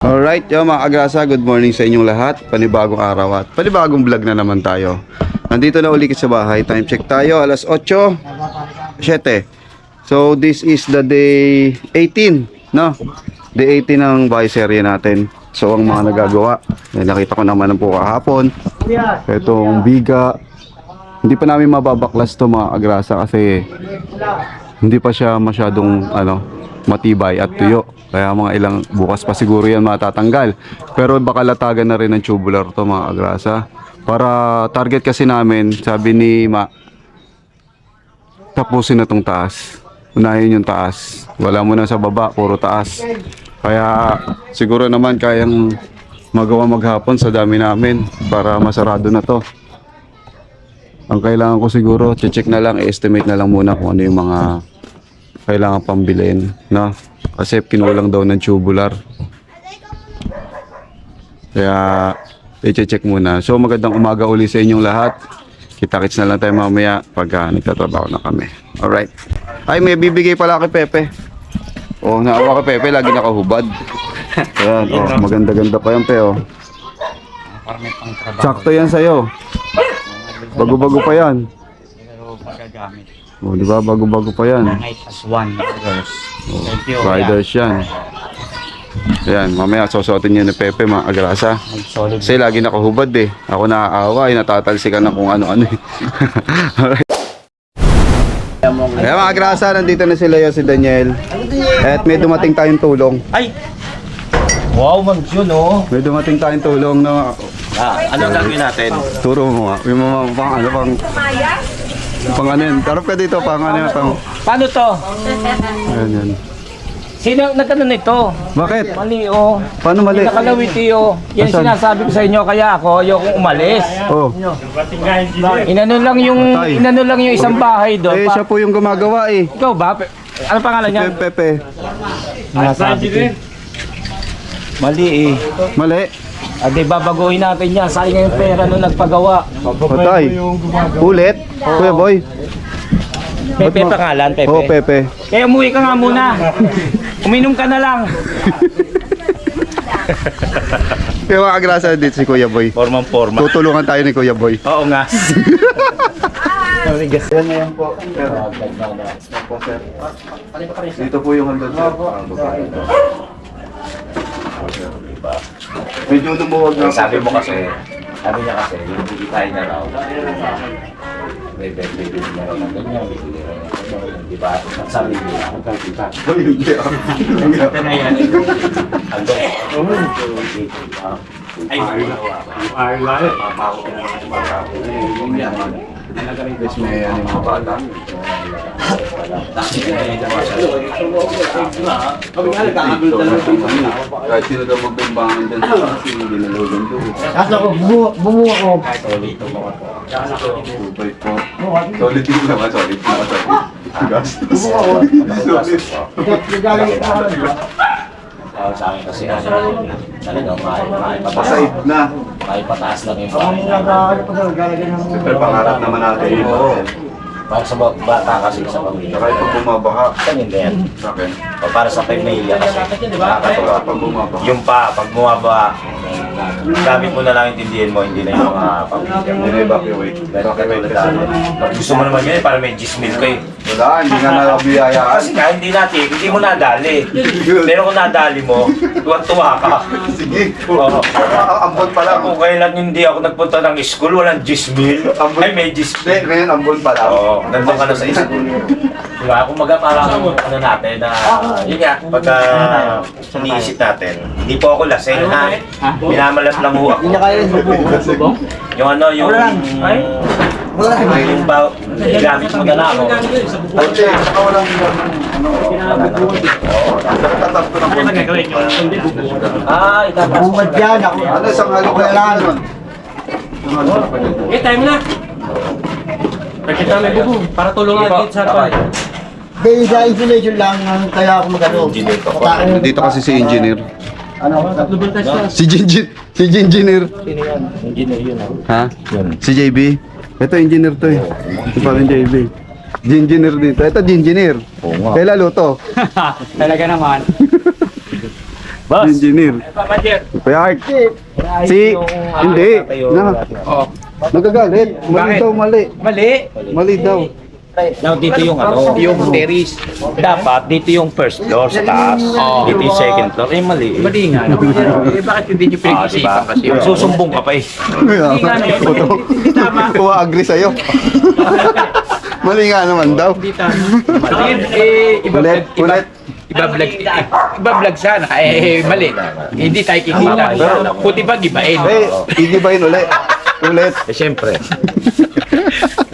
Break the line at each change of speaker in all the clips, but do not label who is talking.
Alright, yo mga agrasa, good morning sa inyong lahat. Panibagong araw at panibagong vlog na naman tayo. Nandito na ulit sa bahay. Time check tayo, alas 8:07. So this is the day 18, no? Day 18 ng bahay serye natin. So ang mga nagagawa, nakita ko naman po kahapon. Itong biga. Hindi pa namin mababaklas to mga agrasa kasi hindi pa siya masyadong matibay at tuyo. Kaya mga ilang bukas pa siguro yan matatanggal. Pero baka latagan na rin ng tubular to mga agrasa. Para target kasi namin, sabi ni Ma, tapusin na tong taas. Unahin yung taas. Wala muna sa baba, puro taas. Kaya siguro naman kayang magawa maghapon sa dami namin para masarado na to. Ang kailangan ko siguro, check na lang, estimate na lang muna kung ano yung mga kailangan pambilin, no? Kasi kinulang daw ng tubular. Kaya i-check muna. So magandang umaga uli sa inyong lahat. Kita-kits na lang tayo mamaya pag nagtatrabaho na kami. Alright. Ay, may bibigay pala kay Pepe. Oh, naawa kay Pepe, lagi nakahubad. Ayan, oh, maganda-ganda pa yan, Pe, oh. Sakto yan sa'yo. Bago-bago pa yan. Oh, di ba? Bago-bago pa yan. Oh, riders yan. Ayan, mamaya susuotin niyo ni Pepe mga agrasa. Kasi lagi nakahubad eh. Ako naaawa, natatalsikan na kung ano-ano eh. Ayan mga agrasa, nandito na si Leo, si Daniel. At may dumating tayong tulong.
Ay! Wow, mansyon oh!
May dumating tayong tulong na...
Ano gagawin natin?
Turo mo nga. May mga pang ano yan. Tarap ka dito, pang ano yan.
Paano to?
Ayan yan.
Sino nagkano nito?
Bakit?
Mali oh.
Paano mali?
Nakalawiti oh. Yan
Asan?
sinasabi ko sa inyo kaya ako ayokong umalis.
Oh.
Inano lang yung isang bahay doon.
Eh, siya po yung gumagawa eh.
Ikaw ba? Ano pangalan niya?
Pepe.
Nasabi ko. Mali eh.
Mali.
Ade babaguhin natin yan. Sayang yung pera nung nagpagawa.
Patay. Ulit. Kuya Boy.
Pepe pangalan, Pepe.
Oh, Pepe.
Kaya umuwi ka nga muna. Uminom ka na lang.
Kaya mga agrasa dito si Kuya Boy.
Forma.
Tutulungan tayo ni Kuya Boy.
Oo nga.
Yan na yan po. Dito po yung hanggang sir. Medyo lumuwag na.
Sabi niya kasi, yung bigay tayo na raw. May bibili na raw ng ganyan, bibili na raw ng ganyan, di ba? Sabi niya, hanggang kita.
Hindi ako.
Ito na yan. Hanggang. Ay,
Yes, may ano mga bata. Kahit sino daw magbimbangan dyan sa kasi hindi nalogan doon.
Kasi ako, bumuha ko.
Solid din naman, solid. Gastos.
Sa akin kasi talagang
Pasaid na.
pataas lang yung
Ang
bahay.
Siyempre pangarap naman natin yun.
Para sa bata kasi sa pamilya.
Kahit pag bumabaha,
Kanina yan.
sa akin.
O para sa pamilya kasi. Nakakatuwa.
Pag bumabaha.
Yung pag bumaba, gamit mo na lang intindihin mo, hindi na yung mga pamilya.
Hindi na evacuate.
Evacuate na dati. Gusto mo naman yun, para may gismil ka eh.
Wala, hindi nga nalabiyayaan.
Kasi nga, hindi mo nadali. Pero kung nadali mo, tuwa ka.
Sige.
Oo.
Ambon pa lang.
Kung kailan hindi ako nagpunta ng school, walang gismil. Ay, may gismil.
Ngayon, ambon pa lang.
Oo, nandun ka na sa school. Diba? Kung parang ano natin na, yun nga, pagka iniisip natin, hindi po ako lasing ha. Minamalat lang ho ako.
Hindi na kayo bubong.
Yung ano, yung gamit mo na lang ako.
Kasi, saka walang tatab ko ng konti.
Ah, itatas.
Bumad yan ako.
Ano, isang halo ko lang nun.
Okay, time na. Nakita may bubong para tulungan dito sa toy.
Dahil sa insulation lang, kaya ako magano.
Dito kasi si engineer.
Ano?
Si engineer.
Sino yan? Engineer yun
Ha?
ah.
Si JB. Ito engineer to eh. Ito pa rin JB. Engineer dito. Ito engineer.
Oo nga.
Kaya lalo to.
Talaga naman. Boss.
Engineer. Kuya Art. Si, hindi. Na, nagagalit. Mali daw, mali.
Mali.
Mali daw.
Now, dito yung ano, yung terrace. Dapat, dito yung first floor sa taas. Dito yung second floor. Eh, mali. Mali nga. No? Bakit hindi nyo pinag-isipan kasi? Susumbong ka pa eh.
Kuha-agree sa'yo. Mali nga naman daw. Ulit, ulit.
Iba-vlog sana. Eh, mali. Hindi tayo kikita. Puti ba gibain?
Eh, igibayin ulit. Ulit.
Eh, syempre.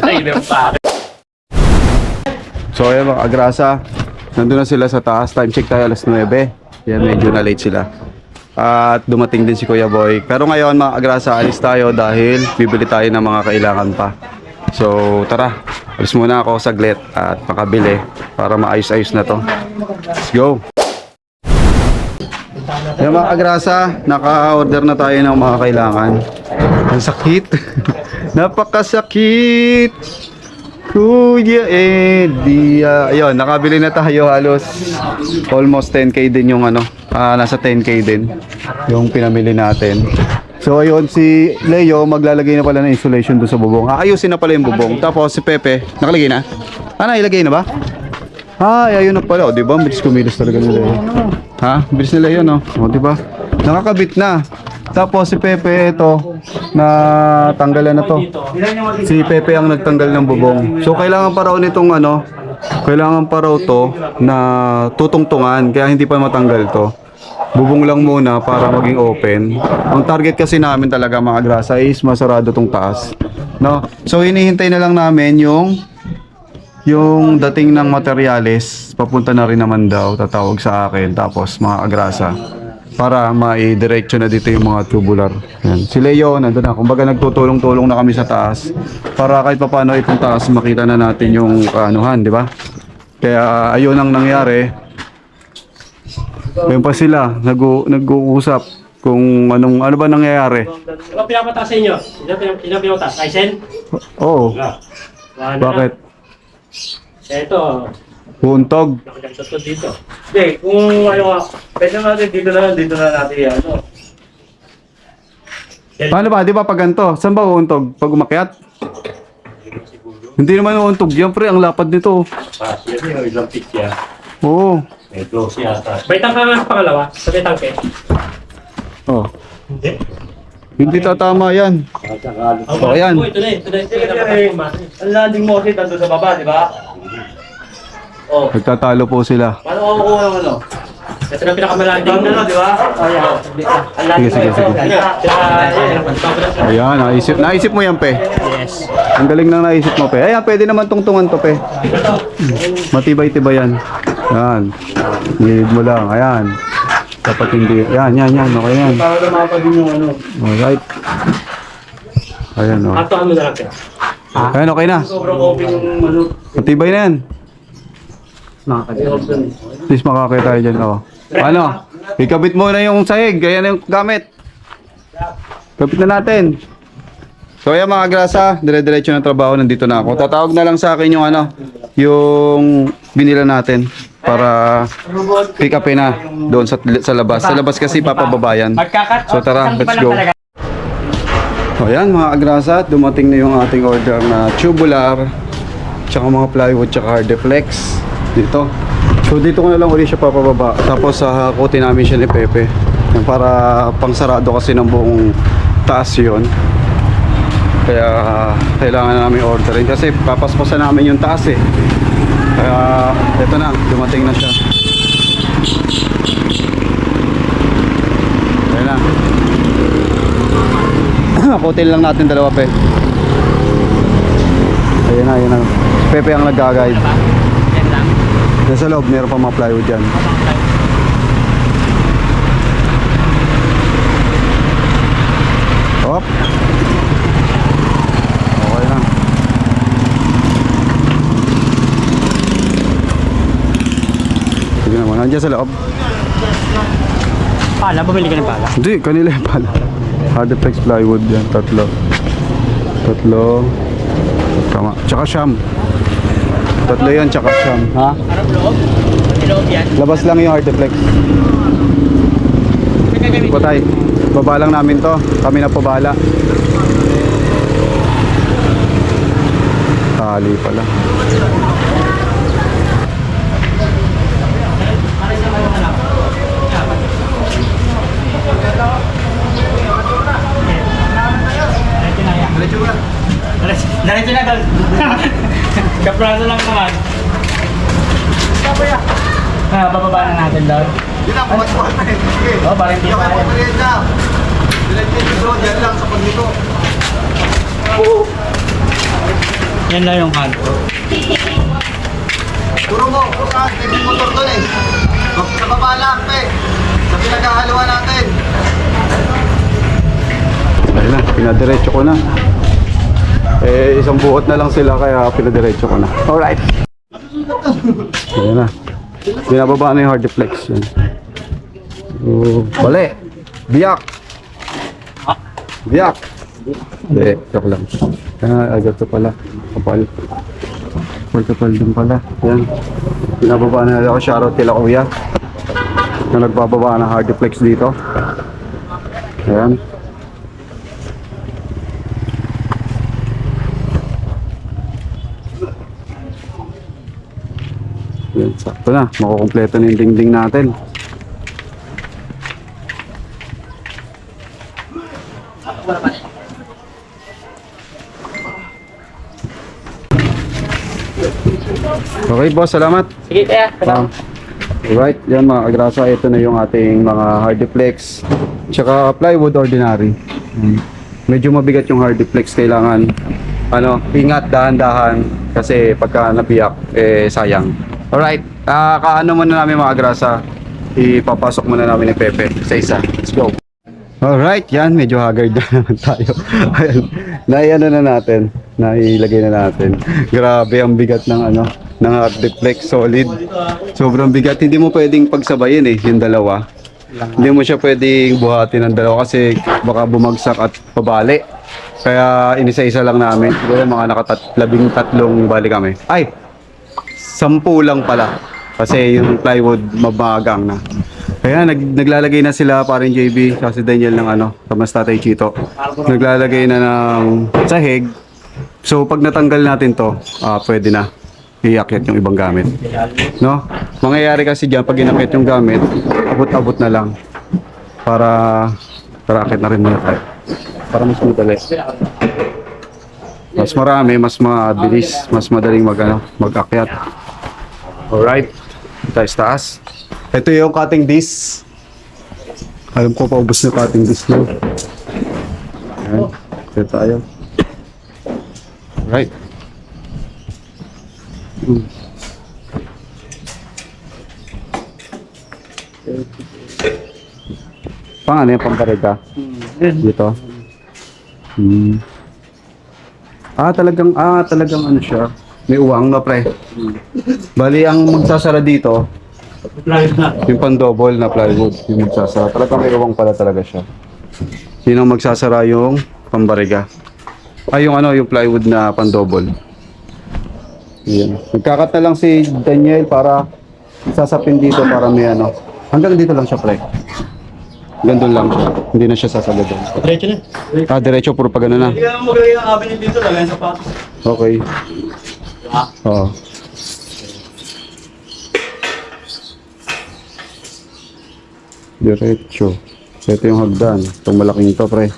Ay, pa.
So ayan mga agrasa, nandun na sila sa taas, time check tayo alas 9. Yan, medyo na late sila. At dumating din si Kuya Boy. Pero ngayon mga agrasa, alis tayo dahil bibili tayo ng mga kailangan pa. So tara, alis muna ako saglit at makabili para maayos-ayos na to. Let's go! Ayan mga agrasa, naka-order na tayo ng mga kailangan. Ang sakit! Napakasakit! Kuya Eddie. Ayun, nakabili na tayo halos almost 10k din yung ano. Nasa 10k din yung pinamili natin. So ayun, si Leo maglalagay na pala ng insulation doon sa bubong. Ayusin na pala yung bubong. Tapos si Pepe, nakalagay na? Ilagay na ba? Ayun na pala. O, diba? Bilis kumilos talaga ni Leo. Bilis nila yun, no? O, diba? Nakakabit na. Tapos si Pepe, ito, natanggalan na to. Si Pepe ang nagtanggal ng bubong. So kailangan pa raw nitong ano, kailangan pa raw to na tutungtungan, kaya hindi pa matanggal to. Bubong lang muna para maging open. Ang target kasi namin talaga mga grasa is masarado tong taas. No? So hinihintay na lang namin yung dating ng materyales. Papunta na rin naman daw, tatawag sa akin. Tapos mga agrasa, para mai-diretso na dito yung mga tubular. Yan. Si Leo, nandun na. Kumbaga nagtutulong-tulong na kami sa taas. Para kahit pa paano itong taas, makita na natin yung kaanuhan, di ba? Kaya ayun ang nangyari. Ayun pa sila, nag-uusap kung ano ba nangyayari.
Ano pinapataas sa inyo? Sino pinapataas? Aizen?
Oo. Bakit?
Ito.
Buntog.
Nakagantot dito. Hindi, kung ano, pwede natin dito na natin yan. Ano?
Paano ba? Di ba pag ganito? Saan ba uuntog? Pag umakyat? Hindi naman uuntog yan, pre. Ang lapad nito.
Sige, may ilang pitch yan.
Oo.
May close yata. May tangka nga sa pangalawa? Sa may tangke?
Oh.
Hindi.
Hindi tatama yan.
Oh,
ayan.
Ito na.
Ang landing mo kasi nandun sa baba, di ba?
Oh.
Nagtatalo po sila.
Paano makukuha ng ano?
Ito na pinakamalanding mo.
Di ba?
Sige. Ayan, naisip mo yan, pe.
Yes.
Ang galing nang naisip mo, pe. Ayan, pwede naman tungtungan to, pe. Matibay-tibay yan. Ayan. Nilid mo lang. Ayan. Dapat hindi. Yan. Okay yan.
Para lumapag yung ano.
Alright. Ayan, o.
Atuan mo na lang kaya.
Ayan, okay na.
Sobrang open yung ano.
Matibay na yan. At least makakita tayo dyan, o. Ano? Ikabit mo na yung sahig. Kaya na yung gamit. Kapit na natin. So ayan mga grasa, dire-diretso ng trabaho, nandito na ako. Tatawag na lang sa akin yung ano, yung binila natin para pick upin na doon sa labas. Sa labas kasi papababayan. So tara, let's go. So ayan mga agrasa, dumating na yung ating order na tubular, tsaka mga plywood, tsaka hardeflex dito. So dito ko na lang ulit siya papababa. Tapos hakutin namin siya ni Pepe. Para pangsarado kasi ng buong taas yun. Kaya kailangan na namin orderin kasi papaspasan namin yung taas eh. Kaya ito na, dumating na siya. Ayan na. Hakutin lang natin dalawa, pe. Ayan na. Pepe ang nag-guide. Nasa loob, meron pa mga plywood dyan. Hop. Okay na. Sige naman, nandiyan sa loob.
Pala, bumili ka ng pala.
Hindi, kanila yung pala. Hardeflex plywood yan, tatlo. Tama, tsaka siyam. Tatlo yan, tsaka siyam. Ha?
Anong loob? Loob yan?
Labas lang yung hardeflex. Sige po tay. Baba lang namin to. Kami na po bahala. Tali pala.
Diretso na dal. Kapraso lang naman. Bababa na natin daw.
Yun ang kumatuwa na eh. Sige.
Oh, balik
Yung
tayo.
kapag merienda. Diretso dito, dyan lang sa pagdito.
Yan lang yung kanto.
Turo mo, kung saan yung motor doon eh. Sa baba lang, pe. Sa pinaghahaluan natin.
Ayun na, pinadiretso ko na. Eh, isang buot na lang sila kaya pinadiretso ko na. Alright. Ayun na. Binababa na yung hard deflex. Yan. Bali. Biyak. Biyak. Hindi, joke lang. Agad to pala. Kapal. Kapal din pala. Yan. Binababa na ako. Shoutout kila kuya. Na nagbababa ng hard deflex dito. Ayan. Yan, sakto na. Makukumpleto na yung dingding natin. Okay boss, salamat.
Sige, kaya.
Alright, yan mga kagrasa, ito na yung ating mga hard deflex tsaka plywood ordinary. Medyo mabigat yung hard deflex, kailangan ingat, dahan-dahan kasi pagka nabiyak, sayang. Alright, kaano muna namin mga kagrasa, ipapasok muna namin ni Pepe sa isa. Let's go. Alright, yan, medyo haggard na naman tayo. Ayan, naiano na natin, nailagay na natin. Grabe ang bigat ng ng hard deflex, solid. Sobrang bigat, hindi mo pwedeng pagsabayin yung dalawa. Hindi mo siya pwedeng buhatin ng dalawa kasi baka bumagsak at pabali. Kaya inisa-isa lang namin. Siguro mga 13 bali kami. Ay, 10 lang pala. Kasi yung plywood mabagang na. Kaya naglalagay na sila parin JB kasi Daniel ng Tamas Tatay Chito. Naglalagay na ng sahig. So pag natanggal natin to, pwede na iakyat yung ibang gamit. No? Mangyayari kasi diyan pag inakyat yung gamit, abot-abot na lang. Para akyat na rin muna tayo. Para mas madali. Mas marami, mas mabilis, mas madaling mag-akyat. Alright. Tayo sa taas. Ito yung cutting disc. Alam ko paubos na cutting disc na. Ayan. Ito tayo. Right. Ano yung pamparega? Dito. Talagang ano siya. May uwang na pre. Bali ang magsasara dito, yung pan-double na plywood, yung magsasara. Talagang may uwang pala talaga siya. Yun ang magsasara yung pambariga. Yung plywood na pan-double. Yan. Nagkakat na lang si Daniel para sasapin dito para may hanggang dito lang siya pre. Hanggang doon lang siya. Hindi na siya sasagad doon.
Diretso na.
Diretso, puro pa gano'n na.
Hindi ka naman maglagay ng cabinet dito, lagay ng sapatos.
Okay. Oo. Diretso. Ito yung hagdan. Itong malaking to, pre.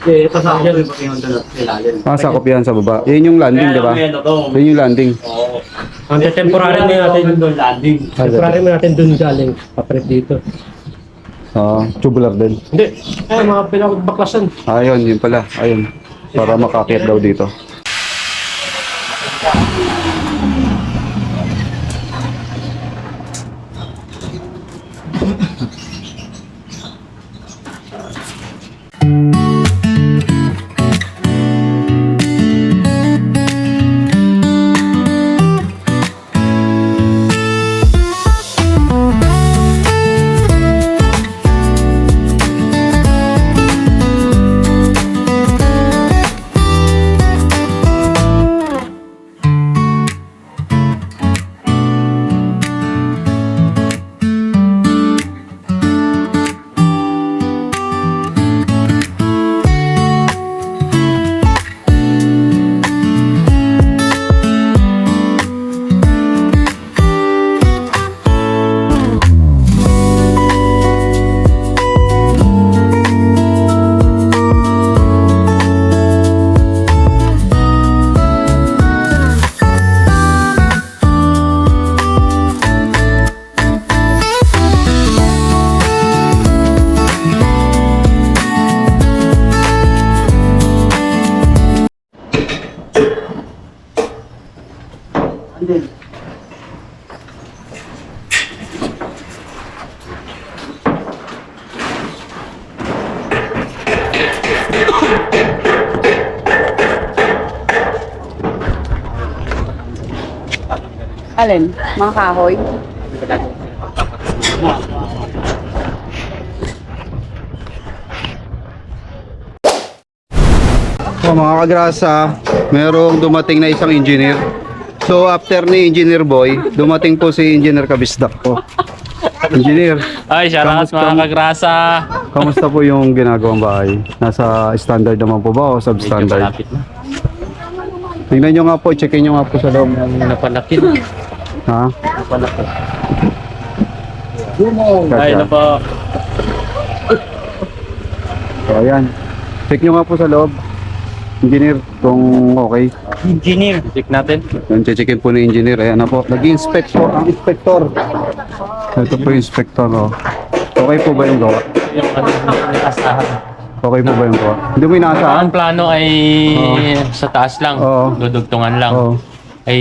Ito sa akin, yung ilalim.
Sakop yan sa baba. Yun yung landing, di ba? Yun yung landing.
Ang temporary na natin doon landing. Temporary na natin doon galing. Papalit dito.
Tubular din.
Hindi. Mga pinagbaklasan.
Yun pala. Ayun. Para makakit daw dito.
Alin? Mga kahoy?
So mga kagrasa, merong dumating na isang engineer. So after ni Engineer Boy, dumating po si Engineer Kabisdak po. Engineer,
Ay, shoutout mga kagrasa.
kamusta po yung ginagawang bahay? Nasa standard naman po ba o
Medyo
substandard?
malapit na.
Tingnan nyo nga po, checkin nyo nga po sa loob.
Napalaki na.
Ha?
Napalaki.
Gotcha.
Ay, na po.
So ayan, check nyo nga po sa loob. Engineer, kung okay.
Engineer. Check natin.
Yan, checkin po ni engineer. Ayan na po. Nag-inspect po ang inspector. Ito po yung inspector. Oh. Okay po ba yung gawa?
Yung ano, yung asahan.
Okay po ba yung gawa? Hindi mo inaasahan?
Ang plano ay sa taas lang.
Oo.
Dudugtungan lang.
Oo.
Ay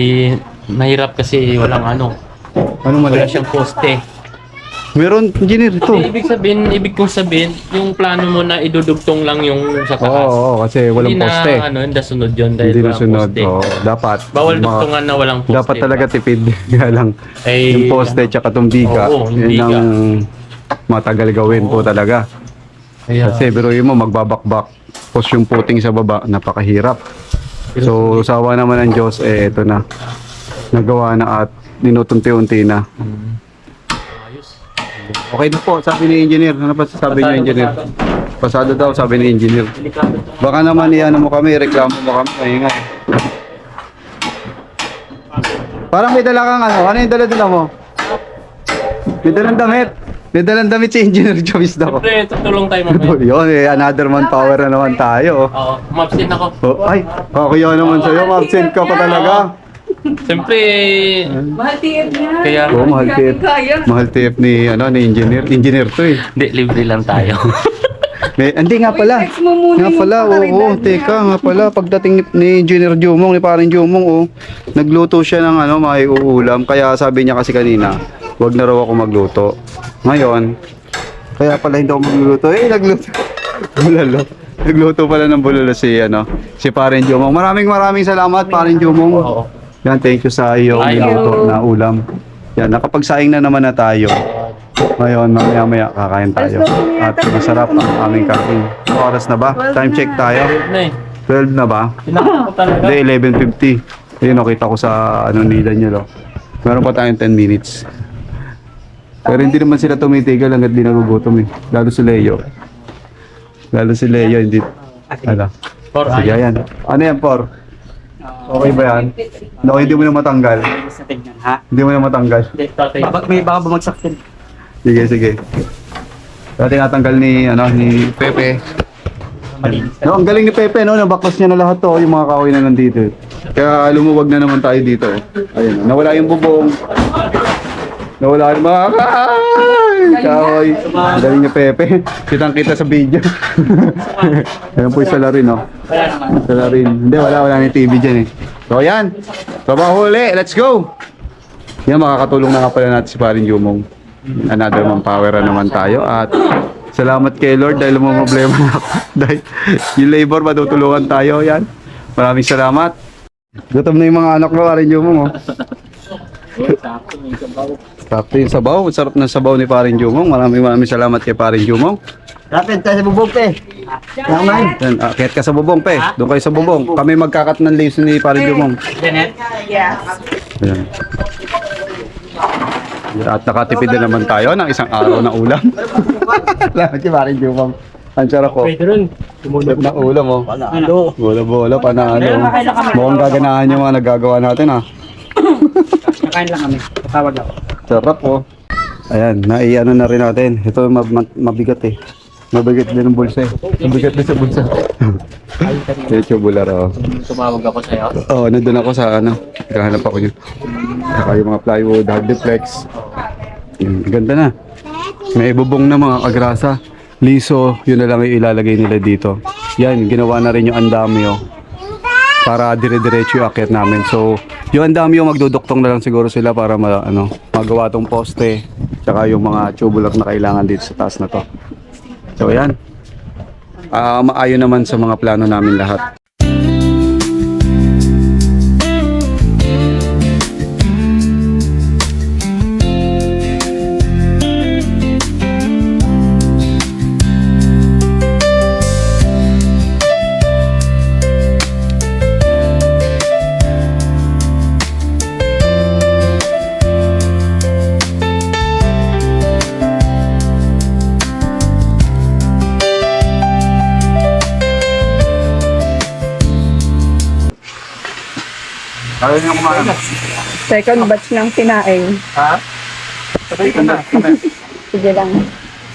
mahirap kasi walang ano.
Anong mali?
Wala siyang poste.
Meron, engineer, ito.
Ibig kong sabihin, yung plano mo na idudugtong lang yung sa taas.
Oo, kasi walang
Hindi
poste.
na, hindi sunod yun dahil
Hindi na
walang
sunod.
poste.
Oo, dapat.
Bawal dugtungan na walang poste.
Dapat talaga tipid. Kaya lang,
Ay,
yung poste tsaka itong biga,
Oo, yung
yun
biga.
ang matagal gawin po talaga.
Kaya,
Kasi biruin mo, magbabakbak. Tapos yung puting sa baba, napakahirap. So, sawa naman ng Diyos, ito na. Nagawa na at dinutunti-unti na. Okay na po, sabi ni engineer. Ano pa sabi niyo, engineer? Pasado daw, sabi ni engineer. Baka naman iano mo kami, reklamo mo kami. Maingay. Parang may dala kang ano. Ano yung dala-dala mo? May dalang damit. May dalang damit si engineer Jovis daw.
siyempre, tutulong tayo mamaya.
Yun, another manpower na naman tayo.
Oo, mabsent ako.
Oh, ay, okay yun naman sa'yo. Absent ka pa talaga.
Siyempre,
Mahal TF niya.
kaya,
Oo, mahal tip.
Kaya.
Mahal tip ni, ano, ni engineer. Engineer to eh.
hindi, libre lang tayo.
Hindi nga pala.
Text mo muna
Nga
yung
pala, oo,
pakaridad
teka, nga pala. Pagdating ni Engineer Jumong, ni paring Jumong, oh, nagluto siya ng ano, may uulam. Kaya sabi niya kasi kanina, wag na raw ako magluto. Ngayon, kaya pala hindi ako magluto. Nagluto. Bulalo. Nagluto pala ng bulalo si, ano, si paring Jumong. Maraming salamat, paring Jumong.
Oo.
Yan, thank you sa iyong
Ayaw.
niluto na ulam. Yan, nakapagsaing na naman na tayo. Ngayon, mamaya-maya kakain tayo. At masarap ang aming kain. Oras na ba? Time check tayo.
Na eh.
12 na ba?
Pinaka ko talaga.
Hindi, 11:50. Ayun, nakita ko sa ano ni Daniel. Oh. Meron pa tayong 10 minutes. Pero hindi naman sila tumitigil hanggat di nagugutom eh. Lalo si Leo. Hindi. Ano?
For
Sige, ayan. Ano yan, Por? Okay ba yan? No, hindi mo na matanggal. Hindi mo na matanggal.
tatay.
Baka bumagsak din.
Sige. Dati natanggal ni, ano, ni Pepe. No, ang galing ni Pepe, no? Nabaklas niya na lahat to, yung mga kahoy na nandito. Kaya lumuwag na naman tayo dito. Ayun, nawala yung bubong. Nawala yung mga kahoy. Ang galing ni Pepe. Kitang-kita sa video. Ayan po yung salarin, no? Salarin. Hindi, wala ni TV dyan eh. So, ayan. Trabaho uli. Let's go! Yan, makakatulong na nga pala natin si Paring Jumong. Another manpower na naman tayo. At salamat kay Lord dahil mo problema na ako. Dahil yung labor, matutulungan tayo. Yan. Maraming salamat. Gutom na yung mga anak mo, Paring Jumong. Oh. Sakto yung sabaw. Sarap ng sabaw ni Paring Jumong. Maraming salamat kay Paring Jumong.
Rapid tayo sa bubog, pe. Naman.
Yan, kahit ka sa bubong, pe. Doon kayo sa bubong. Kami magkakat ng leaves ni Paring Jumong. Ayan. At nakatipid na naman tayo ng isang araw na ulam. Salamat si Paring Jumong. Ang sarap ko.
Pwede rin.
Na ulam, oh.
Ano?
Bola-bola, panalo. Mukhang gaganahan yung mga nagagawa natin, ha.
Nakain lang kami. Patawag ako.
Sarap, oh. Ayan, naiano na rin natin. Ito mabigat eh. Mabigat din ang bulsa eh. Mabigat din sa bulsa. Ito yung bular, oh.
Tumawag ako sa'yo.
Oo, nandun ako sa ano. Naghahanap ako yun. Saka yung mga plywood, hard deflex. Ganda na. May bubong na mga kagrasa. Liso, yun na lang yung ilalagay nila dito. Yan, ginawa na rin yung andami, oh. Para dire-diretso yung akyat namin. So, yung andami yung magduduktong na lang siguro sila para magawa tong poste. Tsaka yung mga tubular na kailangan dito sa taas na to. So, yan. Maayon naman sa mga plano namin lahat. Ayaw niyo kumain.
Second batch ng sinaing.
Ha? Sabay ka na.
Sige lang.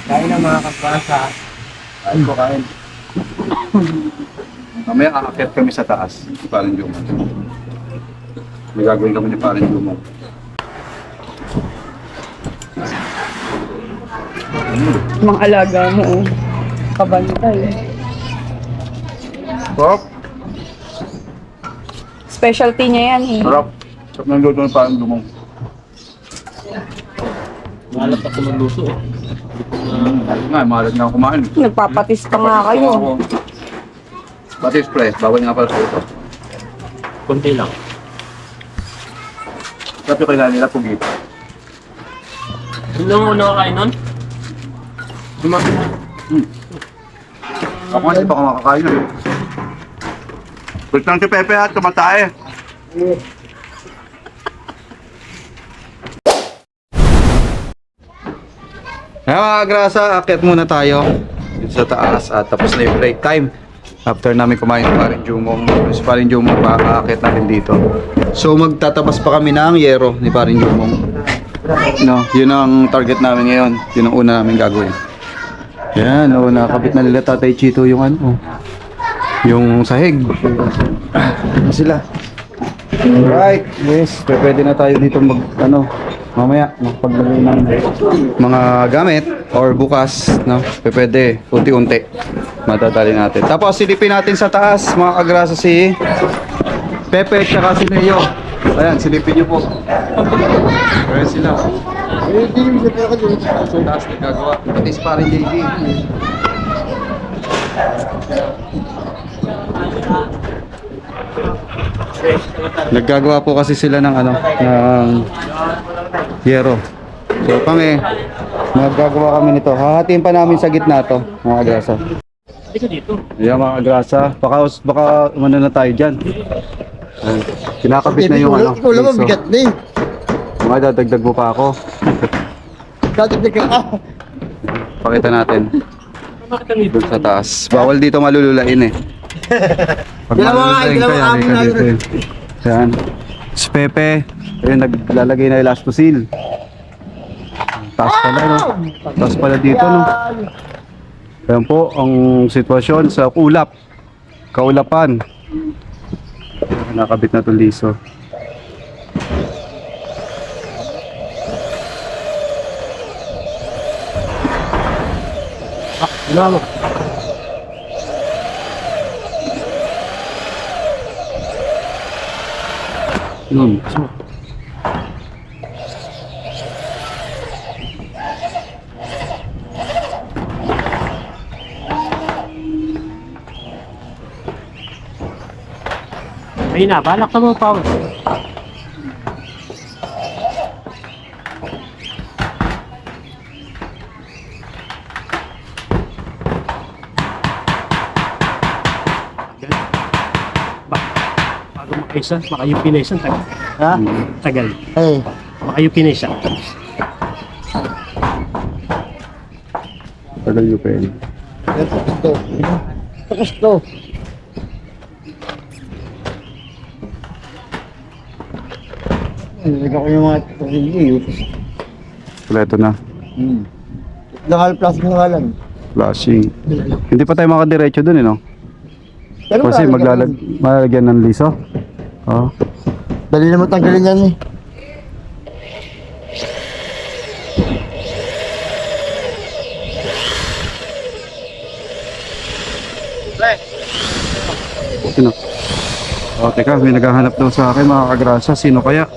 Kain na mga kaprasa.
Kain ko, kain. Mamaya aakyat kami sa taas. Parang Jumong. May gagawin kami ni Parang Jumong.
Mga alaga mo. Oh. Kabantay.
Sarap.
Specialty niya yan eh.
Sarap. Sarap ng luto ng Parang Jumong.
Malat ako ng luto eh.
Ayos nga, mahalat nga ako kumain.
Nagpapatis pa nga kayo.
Batis pre, bawal nga pala sa ito.
Kunti lang.
Sarap yung kailangan nila pugito.
Hindi mo una kain nun?
Ako nga hindi pa kumakakain eh. Balik lang si Pepe at kumatae. Kaya mga grasa, akyat muna tayo dito sa taas at tapos na yung break time. After namin kumain ng Paring Jumong, si Paring Jumong pa, aakyat natin dito. So magtatabas pa kami ng yero ni Paring Jumong. No, yun ang target namin ngayon. Yun ang una namin gagawin. Yan, oh, nakakabit na nila Tatay Chito yung ano, yung sahig. Sila. Alright, yes, pwede na tayo dito mag, ano, mamaya, magpaglagay ng mga gamit or bukas, no, pwede, unti-unti, madadali natin. Tapos silipin natin sa taas, mga kagrasa, si Pepe at saka si Leo. Ayan, silipin nyo po. Ayan sila. So, taas na gagawa. Pati si paring JD. Naggagawa po kasi sila ng ano, ng yero. So kami, naggagawa kami nito. Hahatiin pa namin sa gitna to, mga agrasa.
Hindi ka dito.
Ayan mga agrasa, baka umano na tayo dyan. Ayan. Kinakabit na yung ano.
Ikaw lang
piso.
bigat na eh.
Mga dadagdag mo pa ako.
Dadagdag ka.
Pakita natin.
Bakit ang dito?
Doon sa taas. Bawal dito malululain eh. Pag malululain ka, yan ka dito eh. Yan. Si Pepe, ayun, naglalagay na elastosil. Taas pala, no? Taas pala dito, no? Ayan po, ang sitwasyon sa ulap. Kaulapan. Nakabit na itong liso.
Ginawa mo.
Yun.
Ayun na, balak na mo pa. Bago makaisa, makayupi na isang tagal.
Ha?
Tagal.
Eh.
Makayupi na isa.
Tagal yung pen.
Ito. Takas to. Nilagay ko yung mga pagiging.
Kompleto na.
Nakal plastic na nga lang.
Flashing. Hindi pa tayo makadiretso dun eh, no?
Pero
Kasi maglalagyan ng liso. Oh.
Dali naman tanggalin yan eh.
Sino? Oh, teka, may naghahanap daw sa akin mga kagrasa. Sino kaya?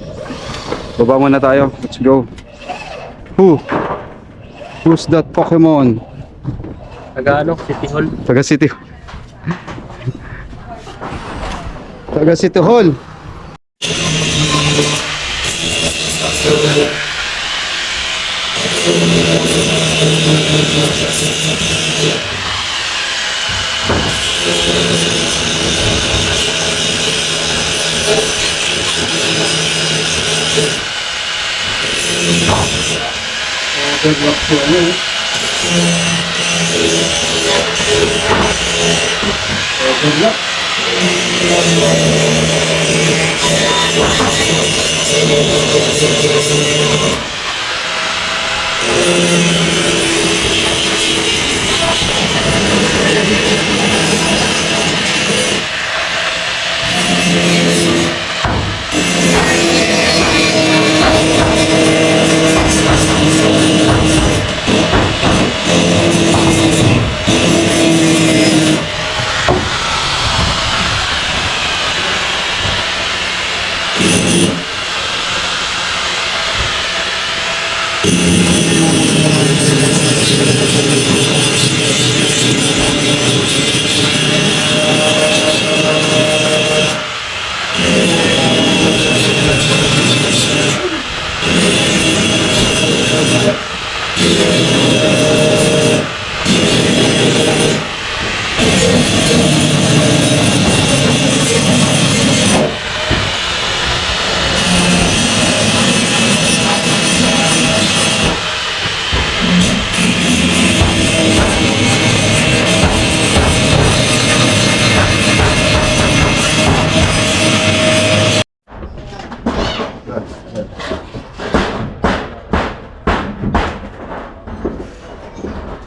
Baba muna tayo. Let's go. Who's that Pokemon?
Taga City Hall.
Taga City. Taga City Hall.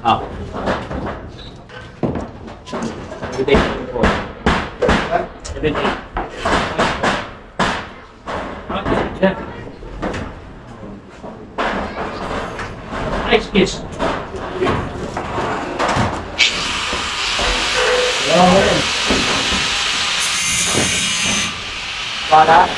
Ah. Everyday. Everyday. Nice kiss. Wala.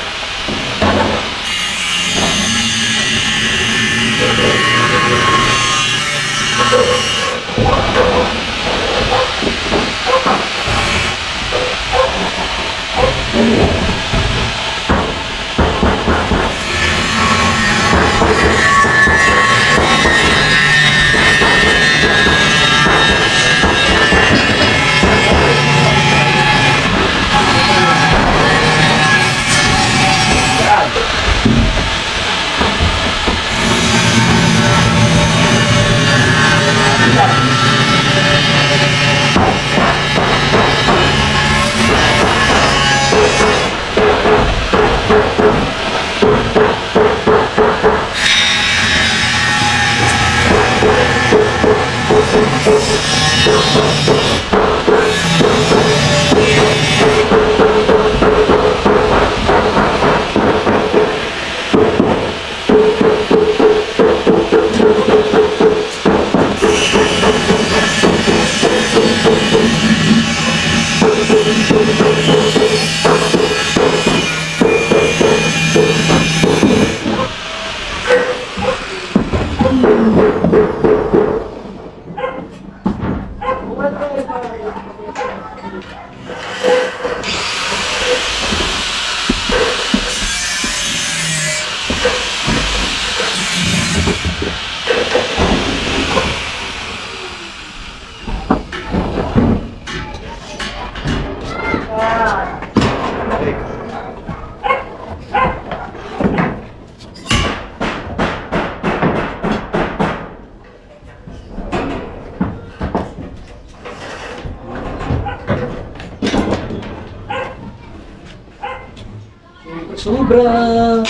Sobra!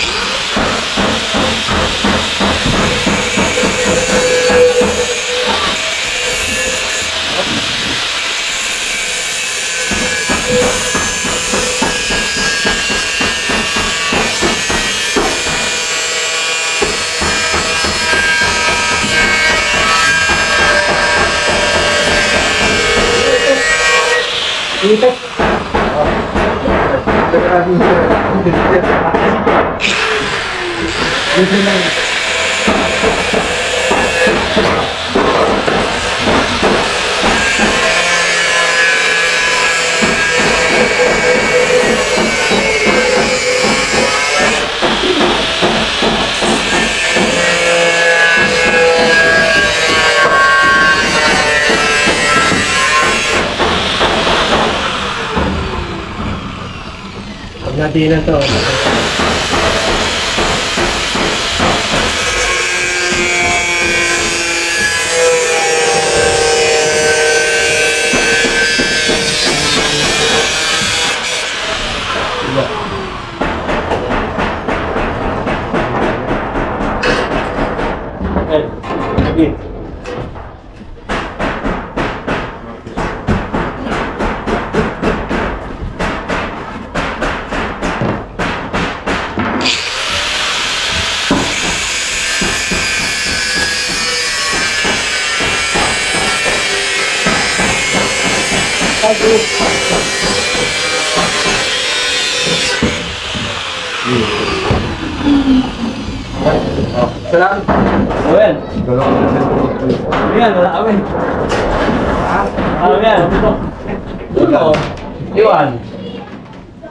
Hindi na to.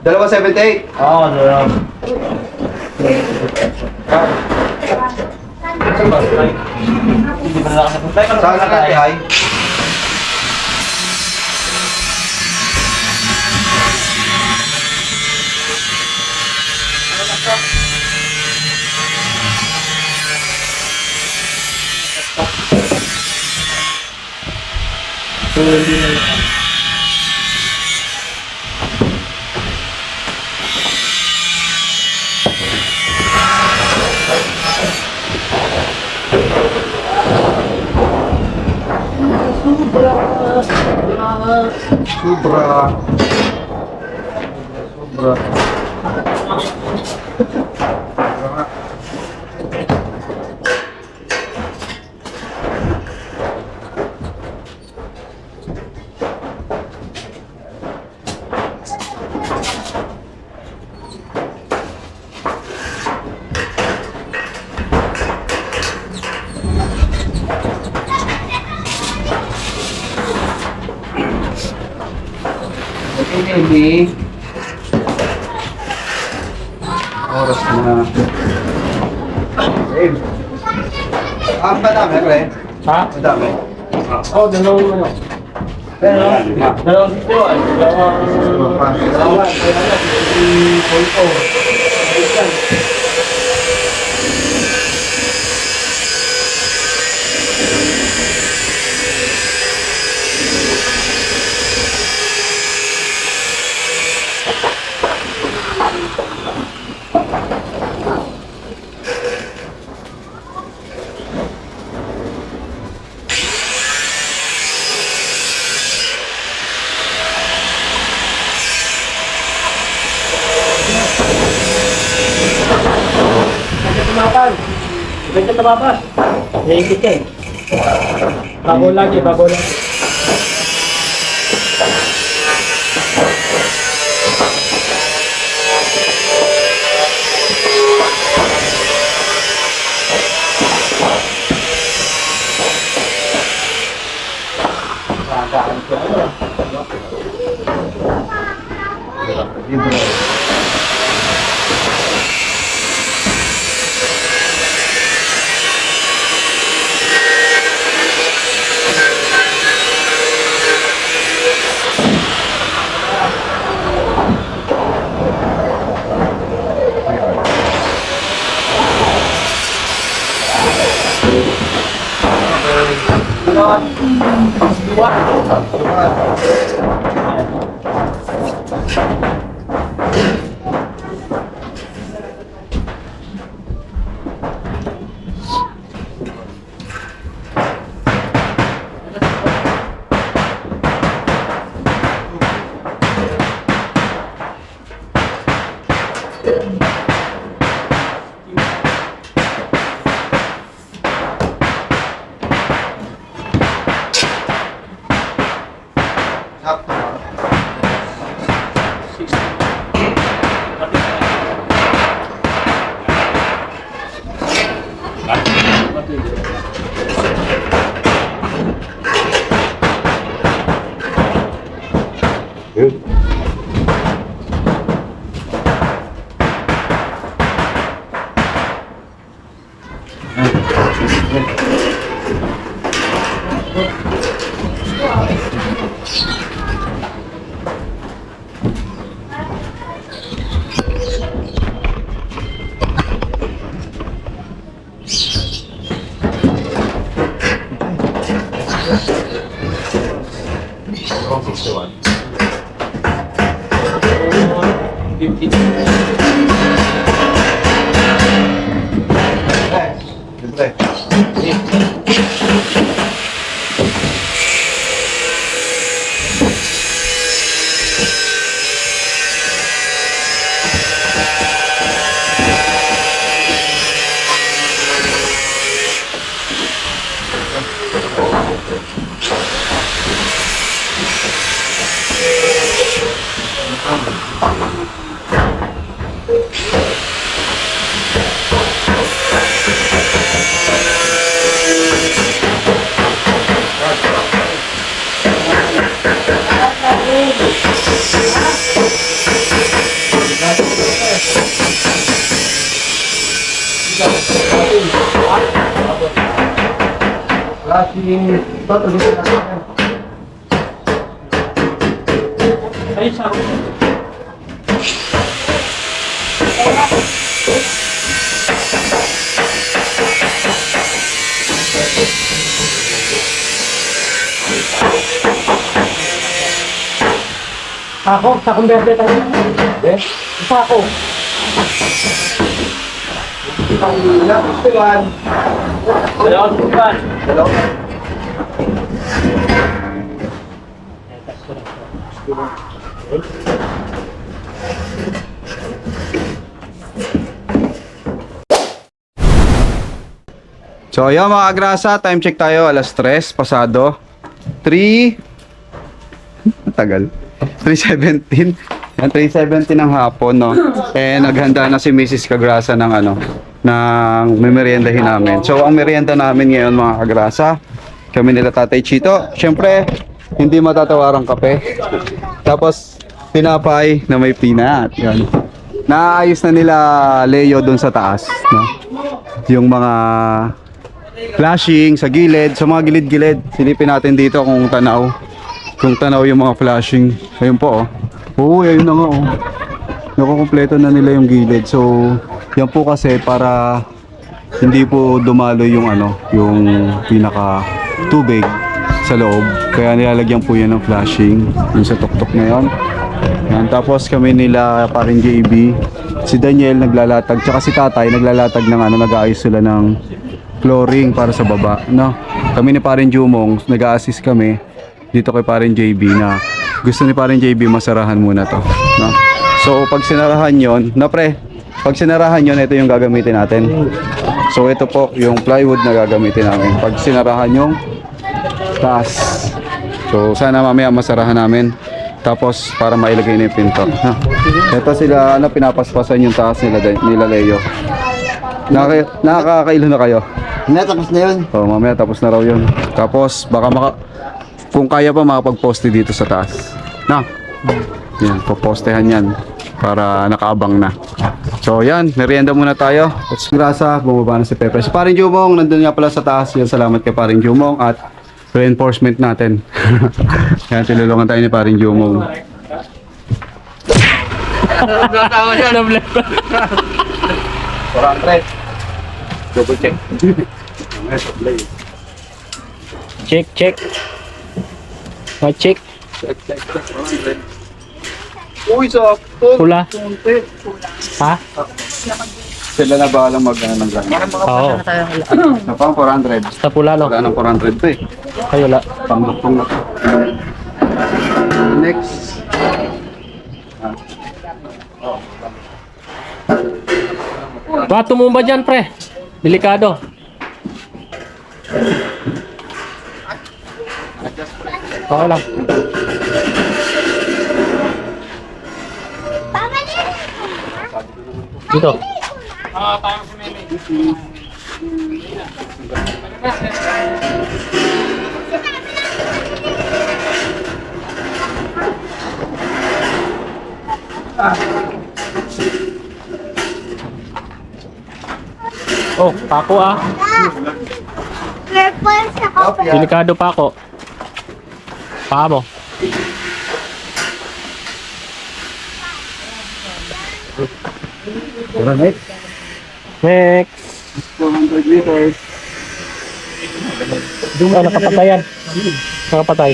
Dalawa 78. Saan na kati ay? Sobra. Ini oras na. Ang madami, pre.
Ha?
Madami.
Oh, dalawang ano. Pero, dalawang dito. Dalawang. Benta tababas. Higit yan. Bago lagi, bago lagi. Ay, sa Ako, sa kumberte tayo. Isa ako.
So yun mga agrasa, time check tayo, alas 3, pasado. 3... Tagal. 3:17. Yan, 3:17 ng hapon, no? Eh, naghanda na si Mrs. Kagrasa ng ano, ng meriendahin namin. So, ang merienda namin ngayon mga kagrasa, kami nila Tatay Chito. Siyempre, hindi matatawarang kape. Tapos, tinapay na may peanut. Yan. Naayos na nila Leo dun sa taas, no? Yung mga flashing sa gilid, sa mga gilid-gilid. Silipin natin dito kung tanaw. Kung tanaw yung mga flashing. Ayun po, oh. Oo, ayun na nga, oh. Nakukumpleto na nila yung gilid. So, yan po kasi para hindi po dumalo yung ano, yung pinaka tubig sa loob. Kaya nilalagyan po yan ng flashing. Yung sa tuktok na yun. Yan. Tapos kami nila paring JB. Si Daniel naglalatag. Tsaka si Tatay naglalatag ng ano, nag-aayos sila ng flooring para sa baba, no? Kami ni paring Jumong, nag-a-assist kami dito kay paring JB na gusto ni paring JB masarahan muna to, no? So pag sinarahan yon, na pre, pag sinarahan yon, ito yung gagamitin natin. So ito po yung plywood na gagamitin namin pag sinarahan yung taas. So sana mamaya masarahan namin. Tapos para mailagay na yung pinto, no? Ito sila ano, pinapaspasan yung taas nila Leo. Nakakailan na kayo?
Tapos na yun.
Oh, mamaya tapos na raw yun. Tapos baka kung kaya pa makapag-poste dito sa taas. Na. Yan, popostehan yan para nakaabang na. So yan, merienda muna tayo. At grasa, bumaba na si Pepe. Si Paring Jumong, nandun nga pala sa taas. Yan, salamat kay Paring Jumong at reinforcement natin. Yan, tinulungan tayo ni Paring Jumong.
Natawa siya na vlog.
400. Double check.
Check. Check.
Uy, sakto.
Pula. Ha?
Sila na bahala mag-ano ng gano'n.
Oo.
Na pang 400.
Basta pula, no?
Wala ng 400 to eh.
Kayo la.
Pangluktong na to. Next.
Baka tumumba dyan, pre. Delikado. Okay lang. Dito. Oh, pako ah. Delikado pa ako. Paa mo. Next.
400 liters.
Oh, nakapatay yan. Nakapatay.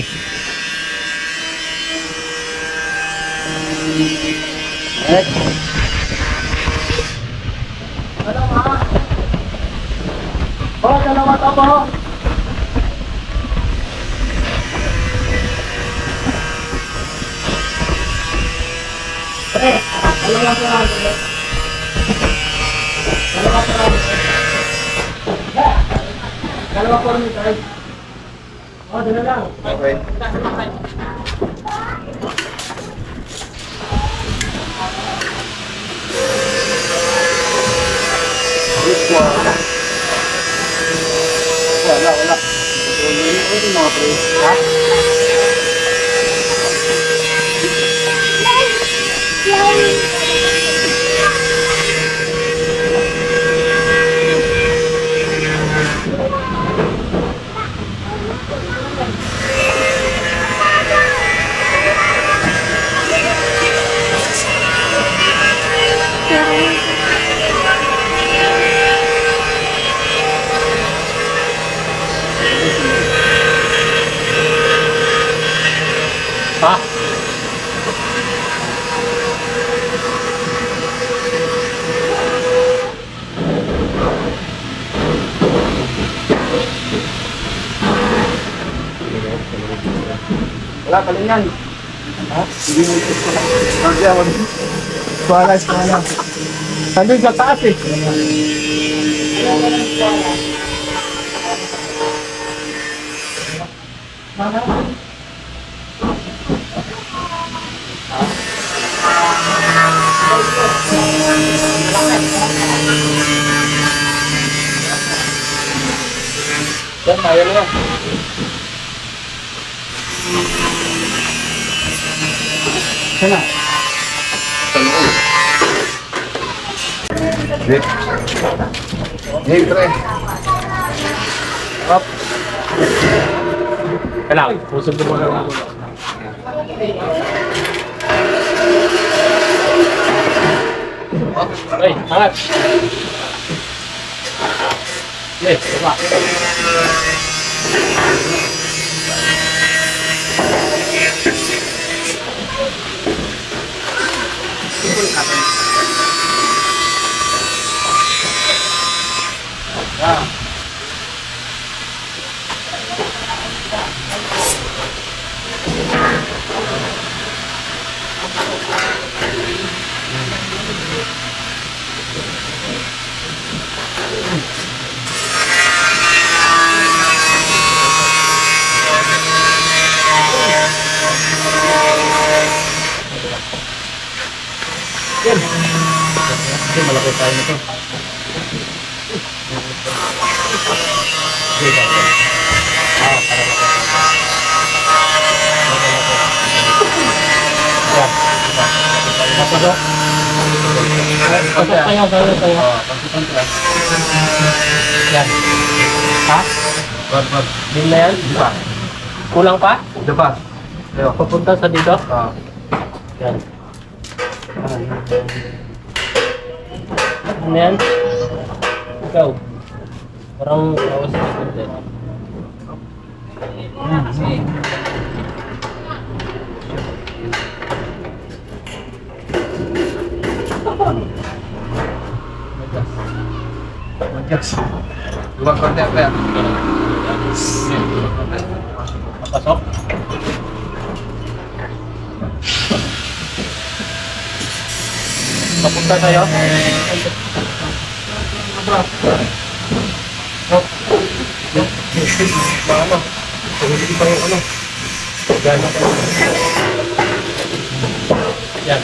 Ha?
Wala pala yan. Ha? Hindi mo ito. Wala.
Nandun sa taas eh.
Yan, kaya mo yan.
Sana.
Dip. Dip, pre.
Up. Kailangan. Pusog mo muna. Ay, angat. Yes, baba. Kasi malaki tayo nito. Pasok tayo. Yan. Ha? Din na yan? Di ba? Kulang pa?
Ito pa. Ayo.
Papunta sa dito? Yan. Ano yan? Ikaw. Parang kawas na konti.
Luwag konti pa yan.
Pasok. Papunta tayo. Ano? Hindi pa yung ano. Yan. Yan.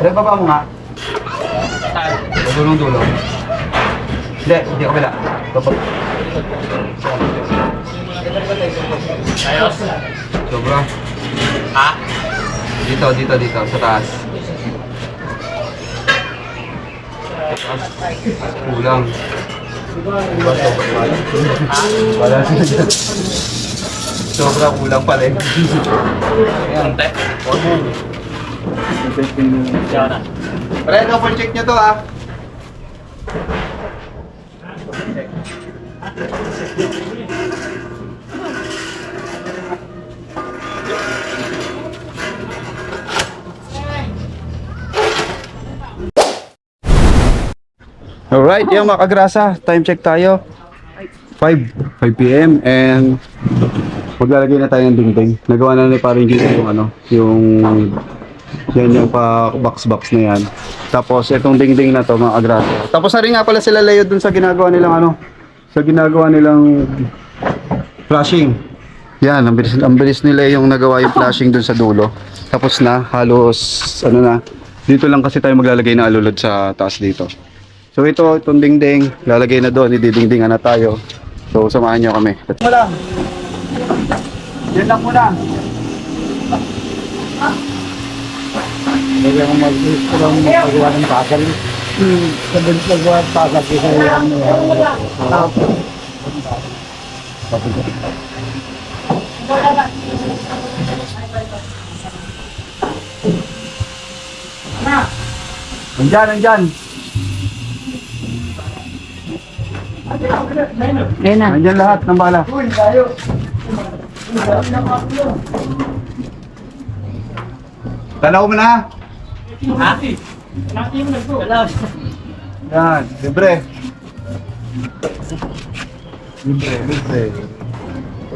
Pre, baba mo nga. Dulong-dulong. Hindi ako bila. Baba.
Ayos.
Sobra.
Ha?
Dito, sa taas. Kulang. Wala sila dyan. Sobra kulang pala eh.
Konti. Yan na.
Pre, double check nyo to ah.
Alright, yung mga kagrasa, time check tayo. 5 p.m. and maglalagay na tayo ng dingding. Nagawa na ni paring dito yung yan yung pa box na yan. Tapos itong dingding na to mga kagrasa. Tapos na rin nga pala sila Leo dun sa ginagawa nilang flashing. Yan, ang bilis nila yung nagawa yung flashing dun sa dulo. Tapos na, halos dito lang kasi tayo maglalagay ng alulod sa taas dito. So itong dingding, lalagay na doon, ididingdingan na tayo. So samahan nyo kami.
Yan lang muna. Hindi ako magawa ng pasal. Sabi ko magawa ng pasal kasi yan. Nandyan.
Ayun na.
Nandyan lahat ng bala. Dalaw mo na. Yan, libre. Libre.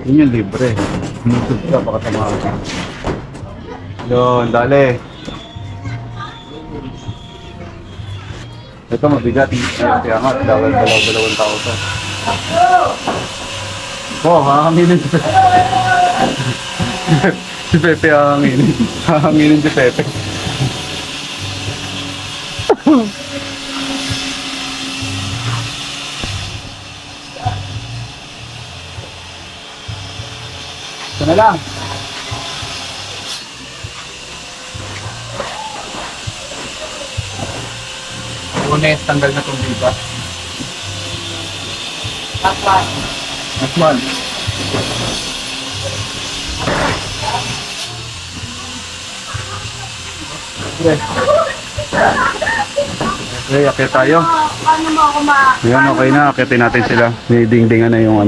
Yun yung libre. Musod ka, baka tamahan ka. Yun, dali. Ito mabigat. Kaya nga, dalawang tao to. Hahanginin si Pepe. Si Pepe hahanginin. Hahanginin si Pepe.
Ito na lang. Lunes, tanggal na itong biba. Aswan.
Okay, akit tayo. Ayan, okay na. Akitin natin sila. Dinidingdingan na yung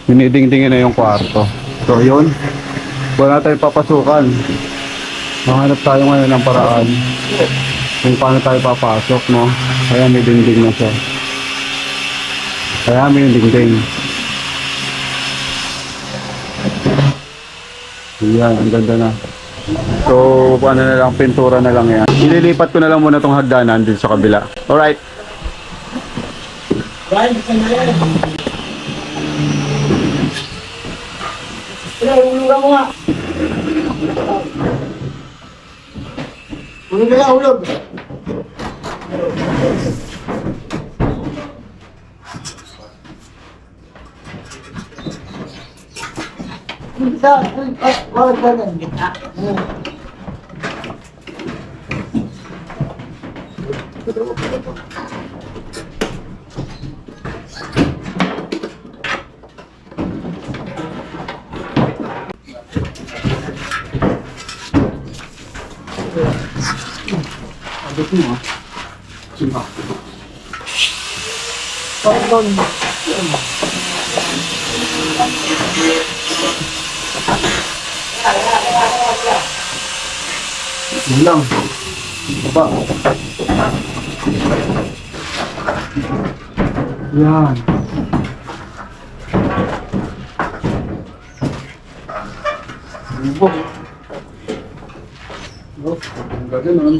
dinidingdingan na yung kwarto. So, yun. Wala tayong papasukan. Mahanap tayo ngayon ng paraan kung paano tayo papasok, no? Kaya may dingding na siya. Kaya may dingding. Ayan, ang ganda na. So, ano na lang, pintura na lang yan. Ililipat ko na lang muna tong hagdanan din sa kabila. Alright.
Ulog na, ulog.
Yun lang. Baba. Yan. Ibo. Oh, ang gano'n.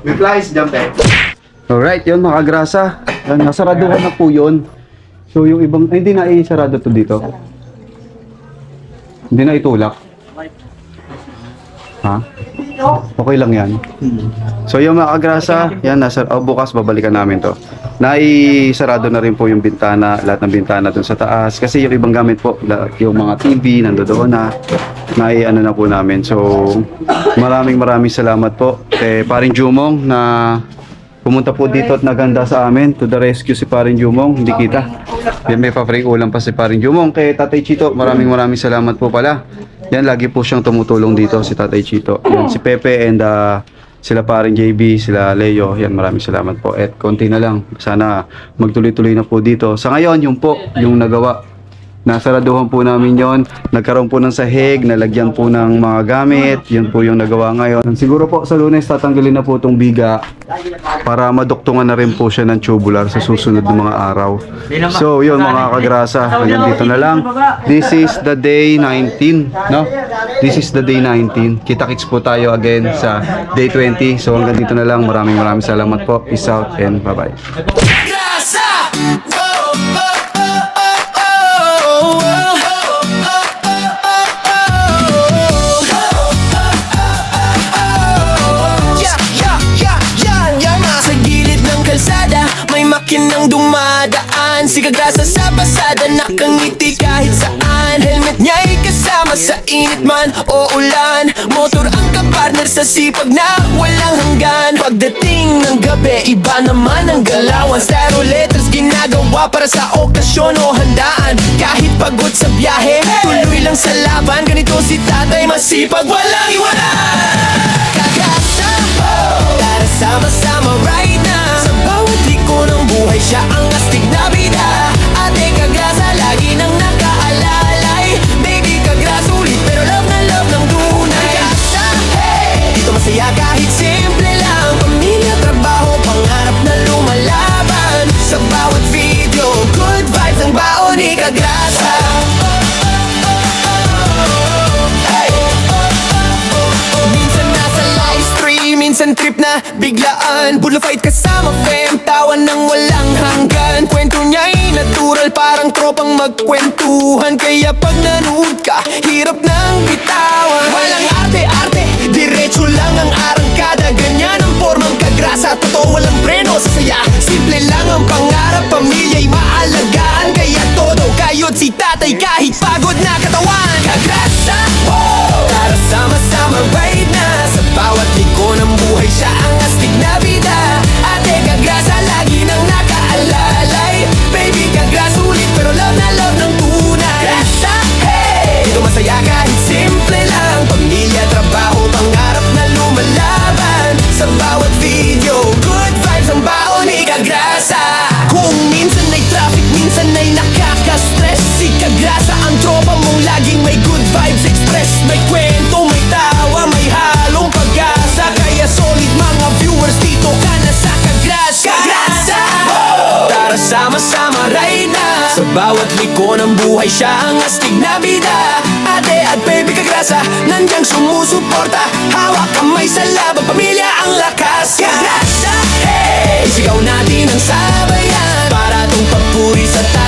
May flies, jump eh.
Alright, yun mga kagrasa. Yan, nasaraduhan na po yun. So yung ibang, ay, hindi na isarado to dito. Hindi na itulak. Ha? Okay lang yan. So yung mga kagrasa, yan, bukas babalikan namin to. Naisarado na rin po yung bintana, lahat ng bintana dun sa taas. Kasi yung ibang gamit po, yung mga TV, nandoon na. Ano na po namin. So maraming salamat po kay paring Jumong na pumunta po dito at naganda sa amin. To the rescue si Paring Jumong, hindi kita. Yan, may pa-free ulam pa si Paring Jumong. Kay Tatay Chito, maraming salamat po pala. Yan, lagi po siyang tumutulong dito si Tatay Chito. Yan, si Pepe and sila Paring JB, sila Leo. Yan, maraming salamat po. At konti na lang. Sana magtuloy-tuloy na po dito. Sa ngayon, yung po, yung nagawa. Nasaraduhan po namin yon. Nagkaroon po ng sahig, nalagyan po ng mga gamit. Yun po yung nagawa ngayon. Siguro po sa Lunes tatanggalin na po itong biga para maduktungan na rin po siya ng tubular sa susunod ng mga araw. So yun mga kagrasa, hanggang dito na lang. This is the day 19, no? This is the day 19. Kita-kits po tayo again sa day 20. So hanggang dito na lang. Maraming salamat po. Peace out and bye-bye.
Makinang dumadaan, si Kagrasa sa pasada, nakangiti kahit saan. Helmet niya'y kasama sa init man o ulan. Motor ang kapartner sa sipag na walang hanggan. Pagdating ng gabi, iba naman ang galawan. Styro letters ginagawa para sa okasyon o handaan. Kahit pagod sa biyahe, tuloy lang sa laban. Ganito si tatay, masipag, walang iwanan. Kagrasa, tara sama-sama right now. Sa bawat liko ng buhay, siya ang astig na bida. Ate Kagrasa, lagi nang nakaalalay. Baby Kagrasa, ulit pero love na love ng tunay. Kagrasa, hey! Dito masaya kahit simple lang. Pamilya, trabaho, pangarap na lumalaban. Sa bawat video, good vibes ang baon ni Kagrasa. Minsan nasa live stream, minsan trip na biglaan. Bulo fight kasama fam, tawa ng walang hanggan. Kwento niya'y natural, parang tropang magkwentuhan. Kaya pag nanood ka, hirap nang bitawan. Walang arte-arte, diretso lang ang arangkada. Ganyan ang formang Kagrasa, totoo walang preno sa saya. Simple lang ang pangarap, pamilya'y maalagaan. Kaya todo kayod si tatay kahit pagod na katawan. Kagrasa, wow! Tara sama-sama right na. Sa bawat liko ng buhay, siya ang astig na bida. Ate Kagrasa, lagi nang nakaalalay. Baby Kagrasa, ulit pero love na love ng tunay. Kagrasa, hey! Dito masaya kahit simple lang. Pamilya, trabaho, pangarap na lumalaban. Sa bawat video, good vibes ang baon ni Kagrasa. Kung minsan ay traffic, minsan ay nakaka-stress, si Kagrasa ang tropa mong laging may good vibes express. May kwento, may tawa, may halong pag-asa. Kaya solid mga viewers, dito ka na sa Kagrasa. Kagrasa! Tara sama-sama right na. Sa bawat liko ng buhay, siya ang astig na bida. Ate at baby Kagrasa, nandiyan sumusuporta. Hawak kamay sa laban, pamilya ang lakas. Kagrasa, hey! Sigaw natin ang sabayan para tong papuri sa tayo.